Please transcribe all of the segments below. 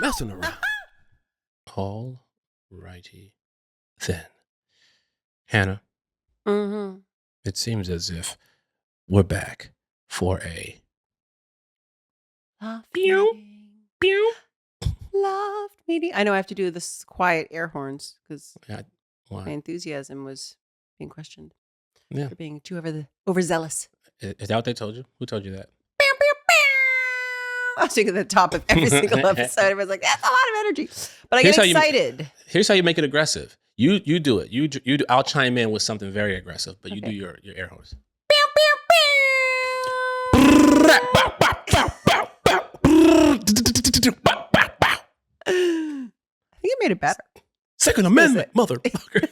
messing around. All righty then. Hannah, it seems as if we're back for a Loft meeting. I know I have to do this quiet air horns because why? my enthusiasm was being questioned. Yeah. For being too overzealous. Is that what they told you? Who told you that? I was thinking at the top of every single episode. Everyone's like, that's a lot of energy. But I get excited. Here's how you make it aggressive. You do it. You do. I'll chime in with something very aggressive, but you do your air horns. I think it made it better. Second Amendment, motherfucker.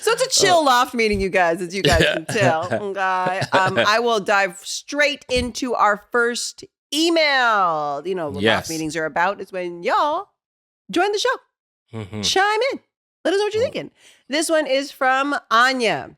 So it's a chill loft meeting, you guys, as you guys can tell. Okay. I will dive straight into our first email. You know what loft meetings are about. It's when y'all join the show. Chime in. Let us know what you're thinking. This one is from Anya.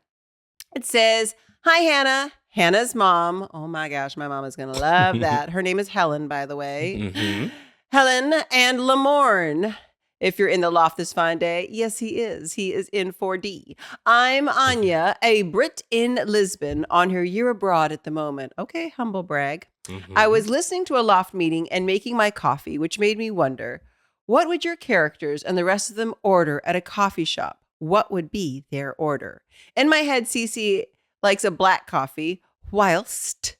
It says, hi, Hannah. Hannah's mom. Oh my gosh, my mom is going to love that. Her name is Helen, by the way. Helen and Lamorne. If you're in the loft this fine day, yes, he is. He is in 4D. I'm Anya, a Brit in Lisbon on her year abroad at the moment. Okay, humble brag. I was listening to a loft meeting and making my coffee, which made me wonder, what would your characters and the rest of them order at a coffee shop? What would be their order? In my head, Cece likes a black coffee, whilst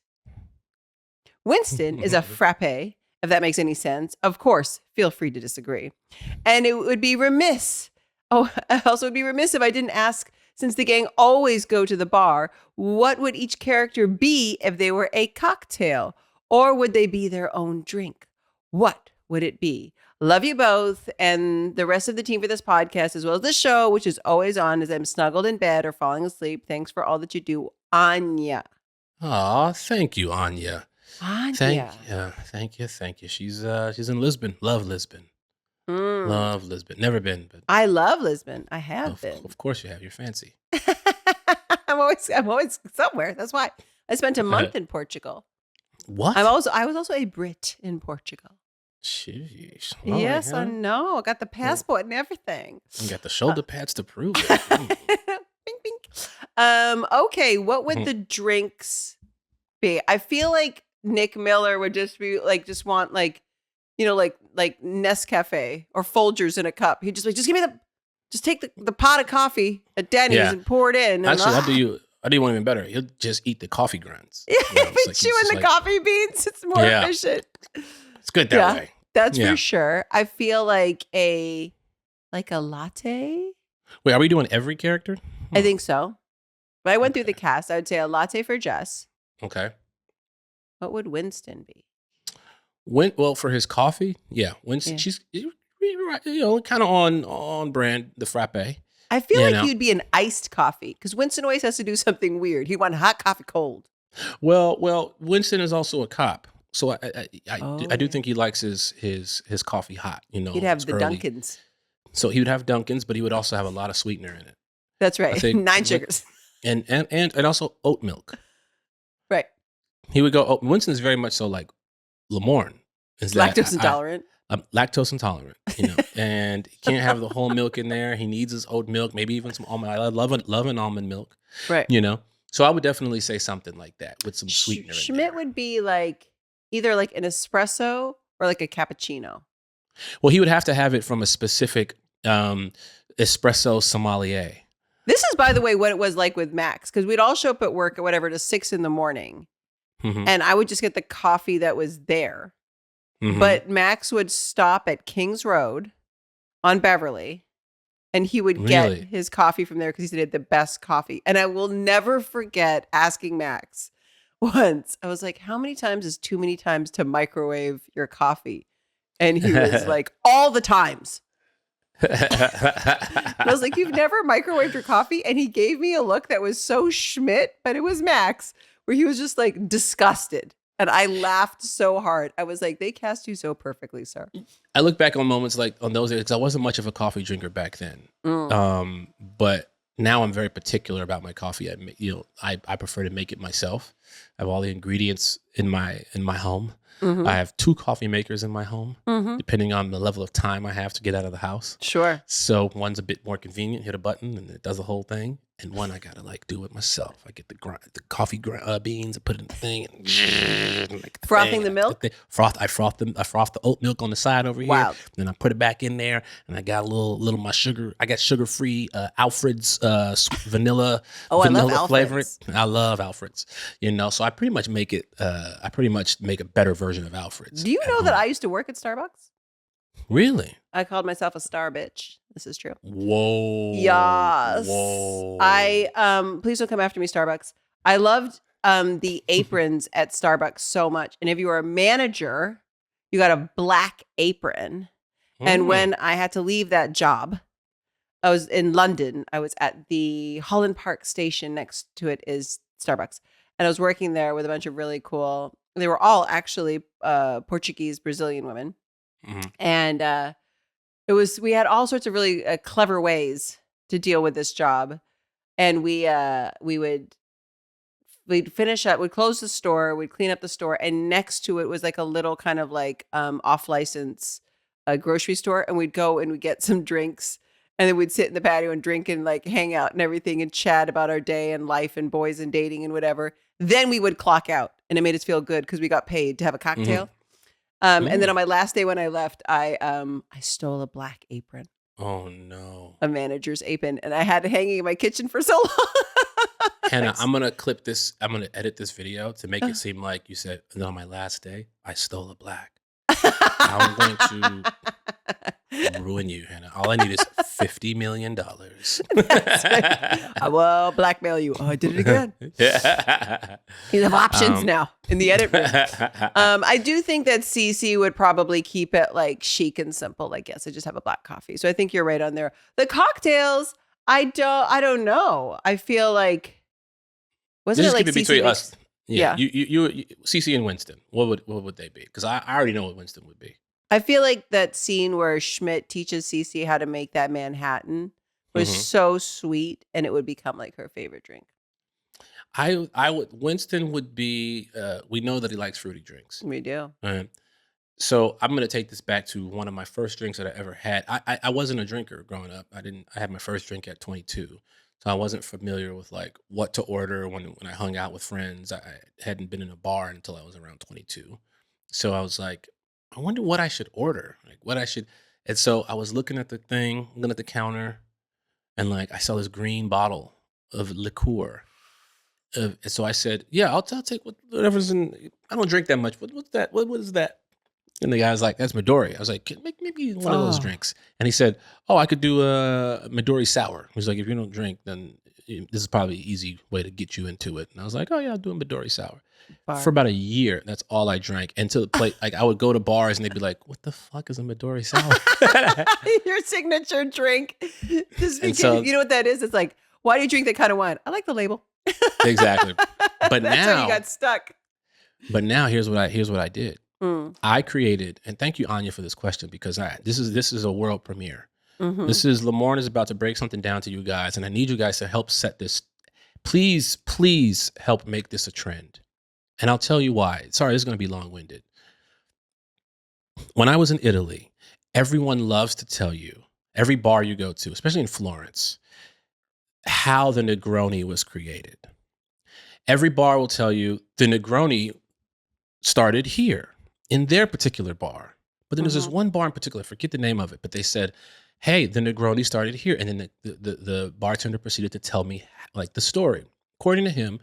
Winston is a frappe. If that makes any sense. Of course, feel free to disagree. And it would be remiss. Oh, I also would be remiss if I didn't ask, since the gang always go to the bar, what would each character be if they were a cocktail? Or would they be their own drink? What would it be? Love you both and the rest of the team for this podcast, as well as the show, which is always on as I'm snuggled in bed or falling asleep. Thanks for all that you do, Anya. Aw, thank you, Anya. Anya. Thank you. She's in Lisbon. Love Lisbon. Love Lisbon. Never been, but I love Lisbon. I have been. Of course you have. You're fancy. I'm always somewhere. That's why I spent a month in Portugal. What? I was also a Brit in Portugal. Sheesh. Yes, I know. I got the passport and everything. You got the shoulder pads to prove it. Bing, bing. Okay, what would the drinks be? I feel like Nick Miller would just be like, just want like Nescafe or Folgers in a cup. He'd just be like, just take the pot of coffee at Denny's and pour it in. Actually, I'll do one even better. He'll just eat the coffee grounds. Yeah, chewing the coffee beans. It's more efficient. It's good that way. That's for sure. I feel like a latte. Wait, are we doing every character? I think so. But I went through the cast. I would say a latte for Jess. Okay. What would Winston be? Well, for his coffee, Winston. She's kind of on brand. The frappe. I feel like you'd be an iced coffee because Winston always has to do something weird. He wants hot coffee cold. Well, Winston is also a cop, so I do think he likes his coffee hot. He'd have the early. Dunkins. So he would have Dunkins, but he would also have a lot of sweetener in it. That's right. 9 sugars. And also oat milk. Right. He would go. Winston is very much so like Lamorne. Is lactose intolerant. I'm lactose intolerant, and he can't have the whole milk in there. He needs his oat milk, maybe even some almond. I love an almond milk, right? So I would definitely say something like that with some sweetener. Schmidt would be like either like an espresso or like a cappuccino. Well, he would have to have it from a specific espresso sommelier. This is, by the way, what it was like with Max, because we'd all show up at work at whatever to 6 a.m, and I would just get the coffee that was there. But Max would stop at Kings Road on Beverly, and he would get his coffee from there because he said he had the best coffee. And I will never forget asking Max once. I was like, how many times is too many times to microwave your coffee? And he was like, all the times. I was like, you've never microwaved your coffee? And he gave me a look that was so Schmidt, but it was Max, where he was just like disgusted. And I laughed so hard. I was like, they cast you so perfectly, sir. I look back on moments like on those days, because I wasn't much of a coffee drinker back then. But now I'm very particular about my coffee. I prefer to make it myself. I have all the ingredients in my home. Mm-hmm. I have 2 coffee makers in my home, Mm-hmm. depending on the level of time I have to get out of the house. Sure. So one's a bit more convenient, hit a button and it does the whole thing. And one I gotta like do it myself. I get the coffee beans, I put it in the thing, and like frothing the milk. I froth the oat milk on the side over here. Wow. Then I put it back in there, and I got a little my sugar. I got sugar-free Alfred's vanilla vanilla flavor. I love Alfred's. So I pretty much make it. I pretty much make a better version of Alfred's. Do you know that I used to work at Starbucks? Really? I called myself a star bitch. This is true. Whoa. Yes. Whoa. Please don't come after me, Starbucks. I loved the aprons at Starbucks so much. And if you were a manager, you got a black apron. And when I had to leave that job, I was in London. I was at the Holland Park station. Next to it is Starbucks. And I was working there with a bunch of really cool, they were all actually Portuguese, Brazilian women. Mm-hmm. And we had all sorts of really clever ways to deal with this job. And we'd finish up, we'd close the store, we'd clean up the store. And next to it was like a little kind of like off license grocery store. And we'd go and we'd get some drinks. And then we'd sit in the patio and drink and like hang out and everything and chat about our day and life and boys and dating and whatever. Then we would clock out and it made us feel good because we got paid to have a cocktail. Mm-hmm. And then on my last day when I left, I stole a black apron. Oh no. A manager's apron. And I had it hanging in my kitchen for so long. Hannah, I'm going to clip this. I'm going to edit this video to make it seem like you said, on my last day, I stole a black. I'm going to ruin you, Hannah. All I need is $50 million. That's right. I will blackmail you. Oh, I did it again. Yeah. You have options now in the edit room. I do think that Cece would probably keep it like chic and simple. Like, yes, I just have a black coffee. So I think you're right on there. The cocktails, I don't know. I feel like, wasn't it like keep it between us? Yeah. You, Cece and Winston. What would they be? Because I already know what Winston would be. I feel like that scene where Schmidt teaches Cece how to make that Manhattan was so sweet, and it would become like her favorite drink. Winston would be. We know that he likes fruity drinks. We do. So I'm gonna take this back to one of my first drinks that I ever had. I wasn't a drinker growing up. I had my first drink at 22. So I wasn't familiar with like what to order when I hung out with friends. I hadn't been in a bar until I was around 22. So I was like, I wonder what I should order, like what I should. And so I was looking at the counter, and like I saw this green bottle of liqueur. And so I said, yeah, I'll take whatever's in. I don't drink that much. What's that? What is that? And the guy was like, that's Midori. I was like, make me one of those drinks. And he said, oh, I could do a Midori sour. He was like, if you don't drink, then this is probably an easy way to get you into it. And I was like, oh yeah, I'll do a Midori sour. For about a year, that's all I drank. Until the plate, like I would go to bars and they'd be like, what the fuck is a Midori sour? Your signature drink. Just because, you know what that is? It's like, why do you drink that kind of wine? I like the label. Exactly. But that's how you got stuck. But now here's what I did. I created, and thank you, Anya, for this question, because this is a world premiere. Mm-hmm. Lamorne is about to break something down to you guys, and I need you guys to help set this. Please help make this a trend. And I'll tell you why. Sorry, this is going to be long-winded. When I was in Italy, everyone loves to tell you, every bar you go to, especially in Florence, how the Negroni was created. Every bar will tell you the Negroni started here in their particular bar. But then there's this one bar in particular, I forget the name of it, but they said, hey, the Negroni started here. And then the bartender proceeded to tell me like the story. According to him,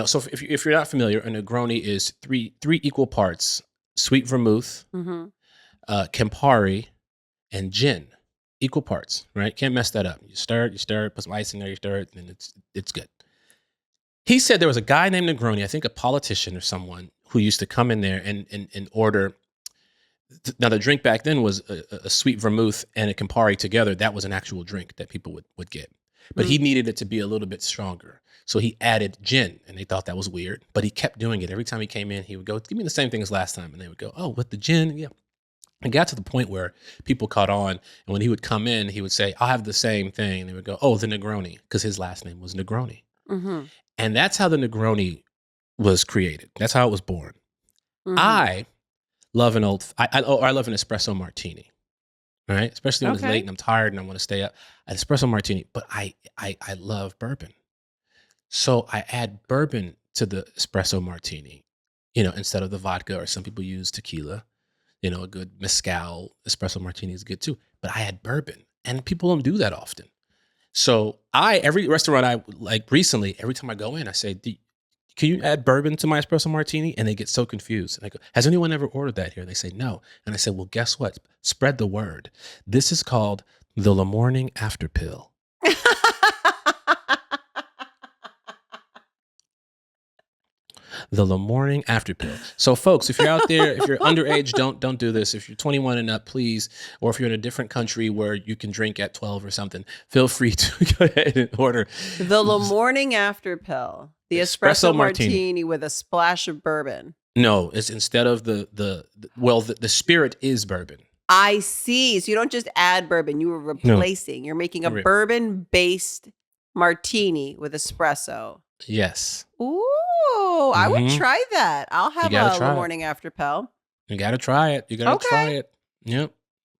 so if you're not familiar, a Negroni is three equal parts: sweet vermouth, Campari, and gin. Equal parts, right? Can't mess that up. You stir it, put some ice in there, you stir it, and it's good. He said there was a guy named Negroni, I think a politician or someone, who used to come in there and order. Now, the drink back then was a sweet vermouth and a Campari together. That was an actual drink that people would get. But he needed it to be a little bit stronger. So he added gin, and they thought that was weird. But he kept doing it. Every time he came in, he would go, give me the same thing as last time. And they would go, oh, with the gin? Yeah. It got to the point where people caught on, and when he would come in, he would say, "I'll have the same thing," and they would go, "Oh, the Negroni," because his last name was Negroni, Mm-hmm. and that's how the Negroni was created. That's how it was born. Mm-hmm. I love I love an espresso martini, right? Especially when it's late and I'm tired and I want to stay up. An espresso martini, but I love bourbon, so I add bourbon to the espresso martini, instead of the vodka, or some people use tequila. A good mezcal espresso martini is good too. But I had bourbon, and people don't do that often. So every restaurant I like recently, every time I go in, I say, "Can you add bourbon to my espresso martini?" And they get so confused. And I go, "Has anyone ever ordered that here?" They say, "No." And I say, "Well, guess what? Spread the word. This is called the Lamorne After Pill." The Lamorne After Pill. So, folks, if you're out there, if you're underage, don't do this. If you're 21 and up, please, or if you're in a different country where you can drink at 12 or something, feel free to go ahead and order the Lamorne After Pill, the espresso martini with a splash of bourbon. No, it's instead of the spirit is bourbon. I see. So you don't just add bourbon; you are replacing. No. You're making a bourbon-based martini with espresso. Yes. Ooh. I would try that. I'll have a Lamorne After Pill. You got to try it. You got to try it. Yep.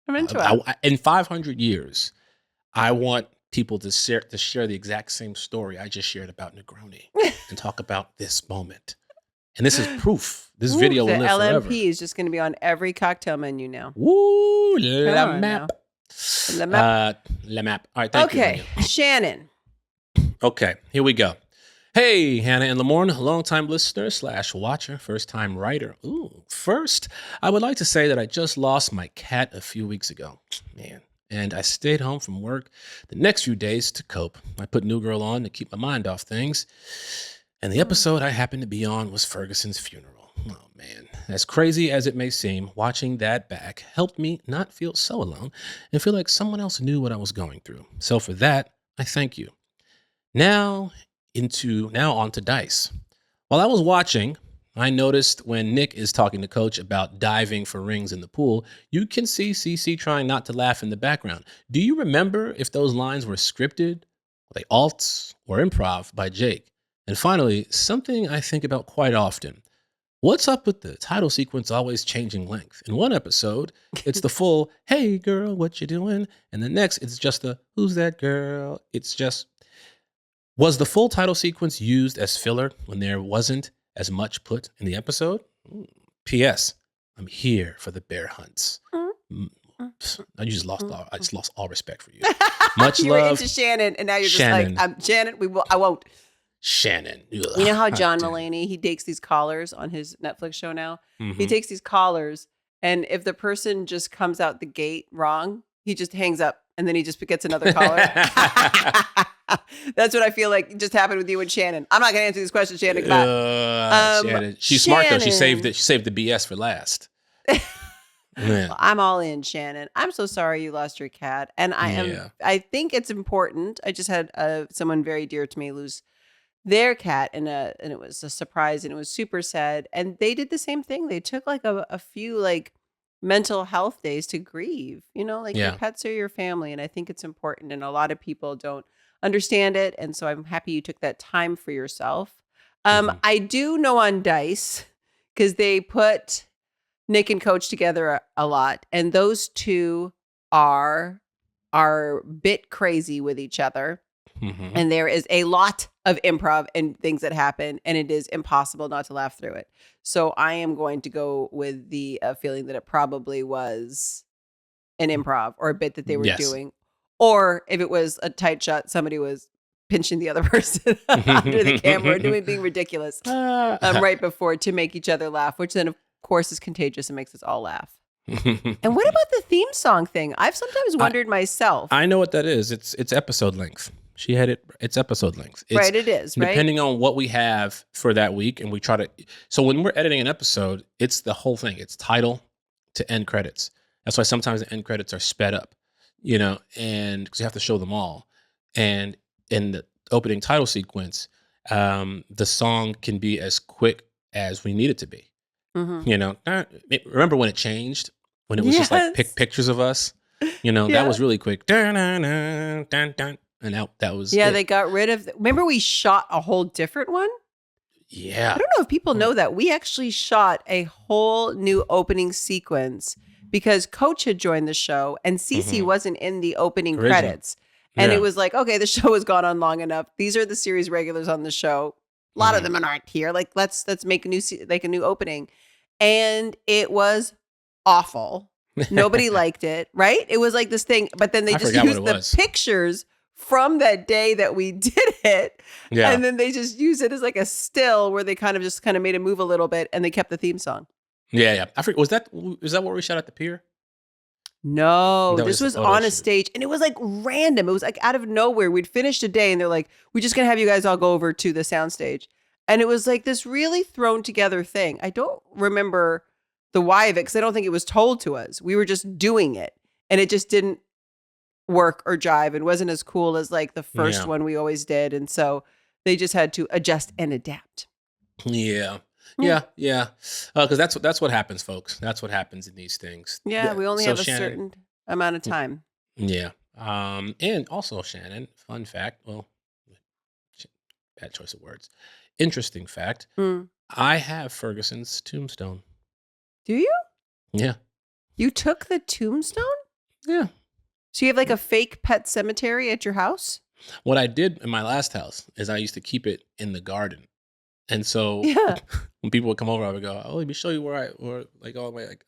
I'm into it. In 500 years, I want people to share the exact same story I just shared about Negroni and talk about this moment. And this is proof. This video will live forever. LMP is just going to be on every cocktail menu now. Woo! La map. La map. La map. All right, thank you. Okay, Shannon. Okay, here we go. Hey, Hannah and Lamorne, longtime listener / watcher, first-time writer. Ooh, first, I would like to say that I just lost my cat a few weeks ago. Man, and I stayed home from work the next few days to cope. I put New Girl on to keep my mind off things, and the episode I happened to be on was Ferguson's funeral. Oh, man. As crazy as it may seem, watching that back helped me not feel so alone and feel like someone else knew what I was going through. So for that, I thank you. Now on to Dice. While I was watching, I noticed when Nick is talking to Coach about diving for rings in the pool, you can see Cece trying not to laugh in the background. Do you remember if those lines were scripted, were they alts, or improv by Jake? And finally, something I think about quite often. What's up with the title sequence always changing length? In one episode, it's the full, "Hey girl, what you doing?" And the next, it's just the, "Who's that girl?" Was the full title sequence used as filler when there wasn't as much put in the episode? P.S. I'm here for the bear hunts. I just lost all respect for you. Much you love. You were into Shannon, and now you're Shannon. just like, Shannon, I won't. Shannon. Ugh. You know how John Mulaney, he takes these collars on his Netflix show now? Mm-hmm. He takes these collars, and if the person just comes out the gate wrong, he just hangs up, and then he just gets another collar. That's what I feel like just happened with you and Shannon. I'm not going to answer these questions, Shannon. Shannon. She's smart, though. She saved the BS for last. Well, I'm all in, Shannon. I'm so sorry you lost your cat. And I think it's important. I just had someone very dear to me lose their cat, and it was a surprise, and it was super sad. And they did the same thing. They took like a few like mental health days to grieve. Your pets are your family, and I think it's important. And a lot of people don't understand it, and so I'm happy you took that time for yourself. I do know on Dice, because they put Nick and Coach together a lot, and those two are bit crazy with each other. Mm-hmm. And there is a lot of improv and things that happen, and it is impossible not to laugh through it. So I am going to go with the feeling that it probably was an improv or a bit that they were doing. Or if it was a tight shot, somebody was pinching the other person under the camera, being ridiculous right before to make each other laugh, which then, of course, is contagious and makes us all laugh. And what about the theme song thing? I've sometimes wondered myself. I know what that is. It's episode length. She had it. It's episode length. Right, it is. Right. Depending on what we have for that week, and we try to. So when we're editing an episode, it's the whole thing. It's title to end credits. That's why sometimes the end credits are sped up, and because you have to show them all. And in the opening title sequence, the song can be as quick as we need it to be. Mm-hmm. Remember when it changed? when it was just like pictures of us. That was really quick. Dun, dun, dun, dun, dun. And that was Yeah, it. they got rid of... Remember we shot a whole different one? Yeah. I don't know if people know that. We actually shot a whole new opening sequence because Coach had joined the show and Cece wasn't in the opening credits. And it was like, okay, the show has gone on long enough. These are the series regulars on the show. A lot of them aren't here. Like, let's make a new opening. And it was awful. Nobody liked it, right? It was like this thing, but then they just used the pictures from that day that we did it. Yeah. And then they just used it as like a still where they kind of made it move a little bit and they kept the theme song. Yeah. I forget, was that what we shot at the pier? No, this was on a stage and it was like random. It was like out of nowhere. We'd finished a day and they're like, we're just going to have you guys all go over to the soundstage. And it was like this really thrown together thing. I don't remember the why of it because I don't think it was told to us. We were just doing it and it just didn't work or jive and wasn't as cool as like the first one we always did. And so they just had to adjust and adapt. Yeah. Because that's what happens, folks. That's what happens in these things. Yeah, we only have a certain amount of time. Yeah. And also, Shannon, fun fact. Well, bad choice of words. Interesting fact. I have Ferguson's tombstone. Do you? Yeah. You took the tombstone? Yeah. So you have like a fake pet cemetery at your house? What I did in my last house is I used to keep it in the garden. And so when people would come over, I would go, oh, let me show you where I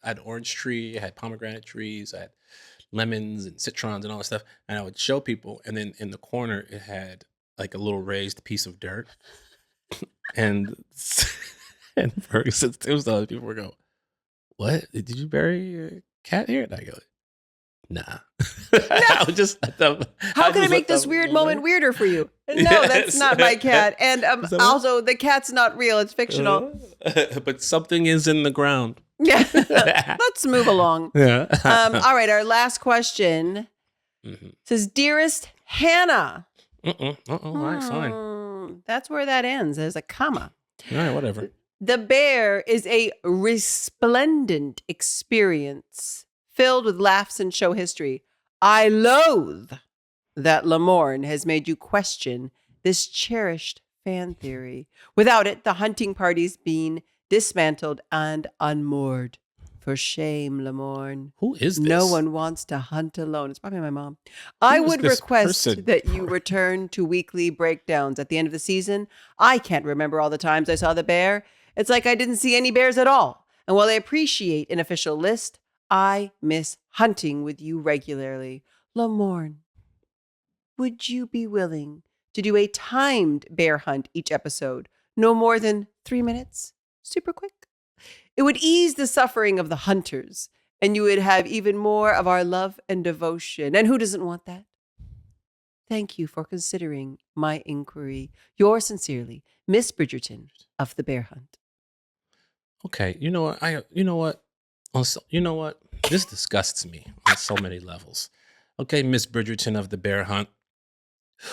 had orange tree, I had pomegranate trees, I had lemons and citrons and all that stuff. And I would show people. And then in the corner, it had like a little raised piece of dirt. and Ferguson's tombstone, people would go, what? Did you bury a cat here? And I go, nah. How can I make this weird moment weirder for you? No, that's not my cat. And also, the cat's not real. It's fictional. But something is in the ground. Yeah. Let's move along. Yeah. All right. Our last question says, Dearest Hannah. All right, fine. That's where that ends. There's a comma. All right, whatever. The Bear is a resplendent experience filled with laughs and show history. I loathe that Lamorne has made you question this cherished fan theory. Without it, the hunting party's been dismantled and unmoored. For shame, Lamorne. Who is this? No one wants to hunt alone. It's probably my mom. I would request that you return to weekly breakdowns at the end of the season. I can't remember all the times I saw the bear. It's like I didn't see any bears at all. And while I appreciate an official list, I miss hunting with you regularly. Lamorne, would you be willing to do a timed bear hunt each episode? No more than 3 minutes? Super quick. It would ease the suffering of the hunters, and you would have even more of our love and devotion. And who doesn't want that? Thank you for considering my inquiry. Yours sincerely, Miss Bridgerton of the Bear Hunt. Okay, you know what? This disgusts me on so many levels. Okay, Miss Bridgerton of the Bear Hunt.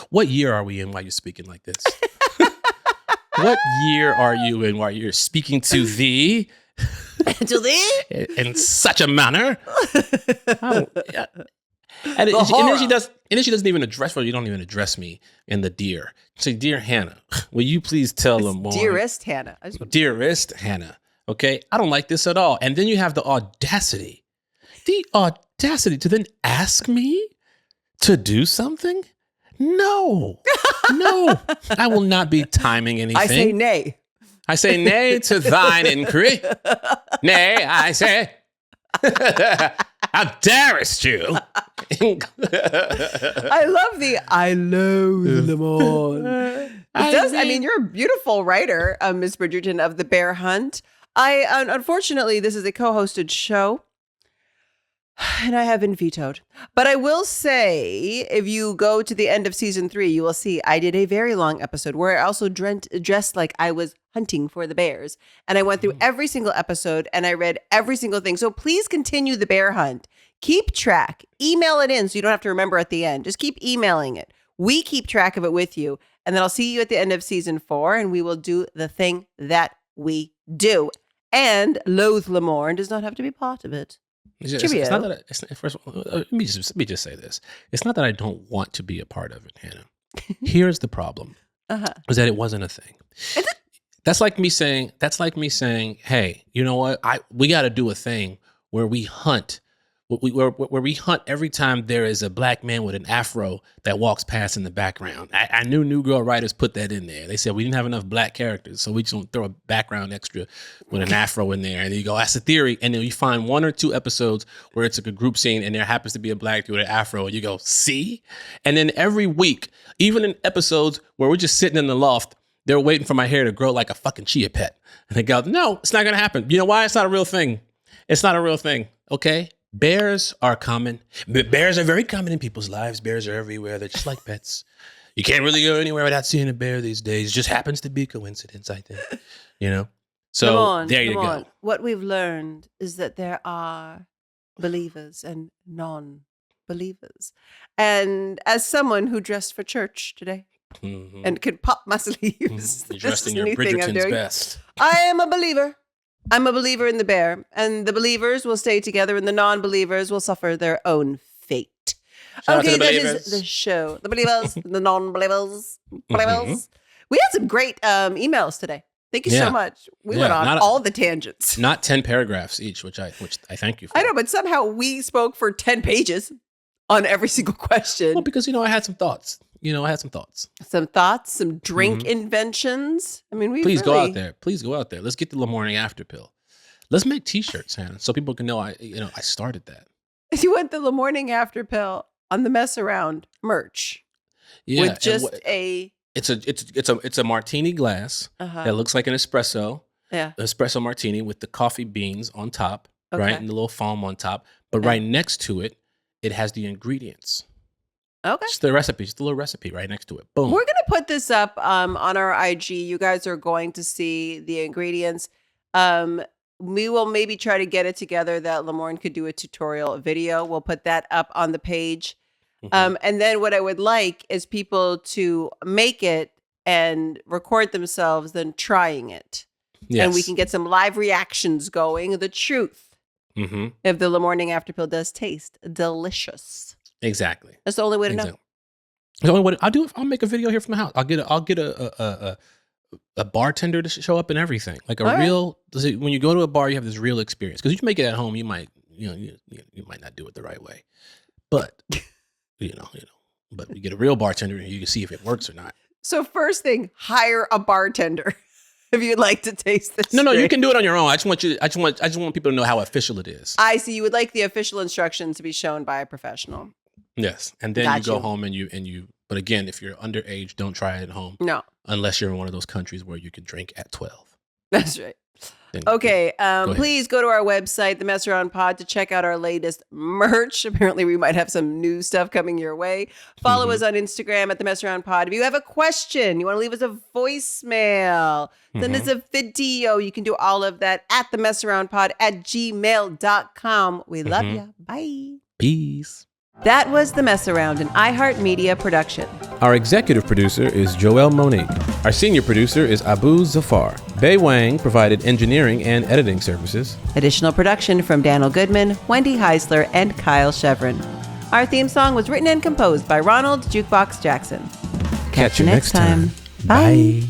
What year are we in while you're speaking like this? What year are you in while you're speaking to thee? To thee? In such a manner. And then she doesn't even address, well, you don't even address me in the dear. Say, Dear Hannah, will you please tell Lamorne? Dearest Hannah. Dearest Hannah. Okay, I don't like this at all. And then you have the audacity to then ask me to do something? No, I will not be timing anything. I say nay. I say nay to thine inquiry. Nay, I say. How darest you? I loathe Lamorne. I mean, you're a beautiful writer, Miss Bridgerton of the Bear Hunt. Unfortunately, this is a co-hosted show, and I have been vetoed. But I will say, if you go to the end of season 3, you will see I did a very long episode where I also dressed like I was hunting for the bears. And I went through every single episode and I read every single thing. So please continue the bear hunt. Keep track. Email it in so you don't have to remember at the end. Just keep emailing it. We keep track of it with you. And then I'll see you at the end of season 4 and we will do the thing that we do. And loathe Lamorne does not have to be part of it. It's not that first of all, let me just say this. It's not that I don't want to be a part of it, Hannah. Here's the problem: is that it wasn't a thing. That's like me saying, hey, you know what? We got to do a thing where we hunt. Where we hunt every time there is a black man with an afro that walks past in the background. I knew New Girl writers put that in there. They said we didn't have enough black characters, so we just don't throw a background extra with an afro in there. And then you go, that's a theory. And then you find 1 or 2 episodes where it's like a group scene and there happens to be a black dude with an afro, and you go, see? And then every week, even in episodes where we're just sitting in the loft, they're waiting for my hair to grow like a fucking chia pet. And they go, no, it's not going to happen. You know why? It's not a real thing. It's not a real thing, okay? Bears are common. Bears are very common in people's lives. Bears are everywhere. They're just like pets. You can't really go anywhere without seeing a bear these days. It just happens to be a coincidence, I think. You know? So there you go. What we've learned is that there are believers and non-believers. And as someone who dressed for church today and could pop my sleeves, you're dressed in your Bridgerton's best. I am a believer. I'm a believer in the bear, and the believers will stay together, and the non-believers will suffer their own fate. Okay, that is the show. The believers, the non-believers, believers. We had some great emails today. Thank you so much. We went on all the tangents. Not 10 paragraphs each, which I thank you for. I know, but somehow we spoke for 10 pages on every single question. Well, because, I had some thoughts. Some thoughts, some drink inventions. I mean, Please go out there. Let's get the Lamorne After Pill. Let's make T-shirts, Hannah, so people can know I started that. You want the Lamorne After Pill on the Mess Around merch? Yeah, with just it's a martini glass that looks like an espresso. Yeah, espresso martini with the coffee beans on top, right, and the little foam on top. But right next to it, it has the ingredients. Okay. Just the little recipe right next to it. Boom. We're going to put this up on our IG. You guys are going to see the ingredients. We will maybe try to get it together that Lamorne could do a tutorial video. We'll put that up on the page. And then what I would like is people to make it and record themselves then trying it. Yes. And we can get some live reactions going. The truth. If the Lamorne After Pill does taste delicious. Exactly. That's the only way to know. The only way I'll make a video here from the house. I'll get a bartender to show up and everything. Like real. When you go to a bar, you have this real experience. Because you can make it at home, you might might not do it the right way, but but you get a real bartender and you can see if it works or not. So first thing, hire a bartender if you'd like to taste this. No, you can do it on your own. I just want people to know how official it is. I see. You would like the official instructions to be shown by a professional. Yes, and then you go home and you. But again, if you're underage, don't try it at home. No, unless you're in one of those countries where you can drink at 12. That's right. Okay, please go to our website, The Mess Around Pod, to check out our latest merch. Apparently, we might have some new stuff coming your way. Follow us on Instagram at The Mess Around Pod. If you have a question, you want to leave us a voicemail, send us a video. You can do all of that at themessaroundpod@gmail.com. We love you. Bye. Peace. That was The Mess Around, an iHeartMedia production. Our executive producer is Joel Monique. Our senior producer is Abu Zafar. Bei Wang provided engineering and editing services. Additional production from Daniel Goodman, Wendy Heisler, and Kyle Chevron. Our theme song was written and composed by Ronald Jukebox Jackson. Catch you next time. Bye.